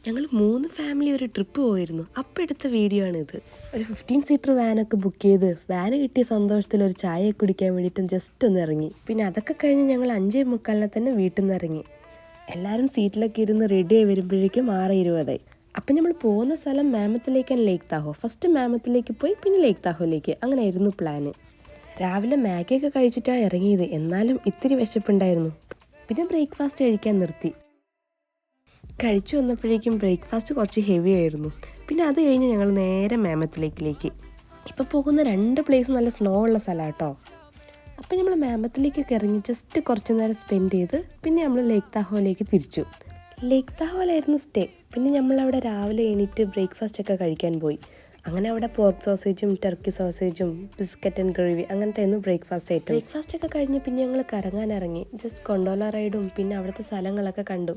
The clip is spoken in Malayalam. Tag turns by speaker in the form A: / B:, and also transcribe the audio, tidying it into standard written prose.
A: ഞങ്ങൾ 3 ഫാമിലി ഒരു ട്രിപ്പ് പോയിരുന്നു. അപ്പം എടുത്ത വീഡിയോ ആണിത്. ഒരു 15 സീറ്റർ വാനൊക്കെ ബുക്ക് ചെയ്ത് വാന് കിട്ടിയ സന്തോഷത്തിൽ ഒരു ചായ കുടിക്കാൻ വേണ്ടിയിട്ടും ജസ്റ്റ് ഒന്ന് ഇറങ്ങി. പിന്നെ അതൊക്കെ കഴിഞ്ഞ് ഞങ്ങൾ 5:45 തന്നെ വീട്ടിൽ നിന്ന് ഇറങ്ങി. എല്ലാവരും സീറ്റിലൊക്കെ ഇരുന്ന് റെഡിയായി വരുമ്പോഴേക്കും 6:20. അപ്പം നമ്മൾ പോകുന്ന സ്ഥലം മാമത്തിലേക്കാണ് ലേക്ക് താഹോ. ഫസ്റ്റ് മാമത്തിലേക്ക് പോയി പിന്നെ ലേക്ക് താഹോയിലേക്ക്, അങ്ങനെയായിരുന്നു പ്ലാന്. രാവിലെ മാഗിയൊക്കെ കഴിച്ചിട്ടാണ് ഇറങ്ങിയത്. എന്നാലും ഇത്തിരി വിശപ്പുണ്ടായിരുന്നു. പിന്നെ ബ്രേക്ക്ഫാസ്റ്റ് കഴിക്കാൻ നിർത്തി. കഴിച്ചു വന്നപ്പോഴേക്കും ബ്രേക്ക്ഫാസ്റ്റ് കുറച്ച് ഹെവി ആയിരുന്നു. പിന്നെ അത് കഴിഞ്ഞ് ഞങ്ങൾ നേരെ മാമത്തിലേക്കിലേക്ക്. ഇപ്പോൾ പോകുന്ന 2 പ്ലേസ് നല്ല സ്നോ ഉള്ള സ്ഥലമാണ് കേട്ടോ. അപ്പോൾ നമ്മൾ മാമത്തിലേക്കൊക്കെ ഇറങ്ങി ജസ്റ്റ് കുറച്ച് നേരം സ്പെൻഡ് ചെയ്ത് പിന്നെ നമ്മൾ ലേക്ക് താഹോയിലേക്ക് തിരിച്ചു. ലേക്ക് താഹോയിലായിരുന്നു സ്റ്റേ. പിന്നെ നമ്മളവിടെ രാവിലെ എണീറ്റ് ബ്രേക്ക്ഫാസ്റ്റ് ഒക്കെ കഴിക്കാൻ പോയി. അങ്ങനെ അവിടെ പോർക്ക് സോസേജും ടർക്കി സോസേജും ബിസ്ക്കറ്റ് ആൻഡ് ഗ്രേവി അങ്ങനത്തെ ആയിരുന്നു ബ്രേക്ക്ഫാസ്റ്റ് ഐറ്റം. ബ്രേക്ക്ഫാസ്റ്റ് ഒക്കെ കഴിഞ്ഞ് പിന്നെ ഞങ്ങൾ കറങ്ങാൻ ഇറങ്ങി. ജസ്റ്റ് കൊണ്ടോല റൈഡും പിന്നെ അവിടുത്തെ സ്ഥലങ്ങളൊക്കെ കണ്ടു.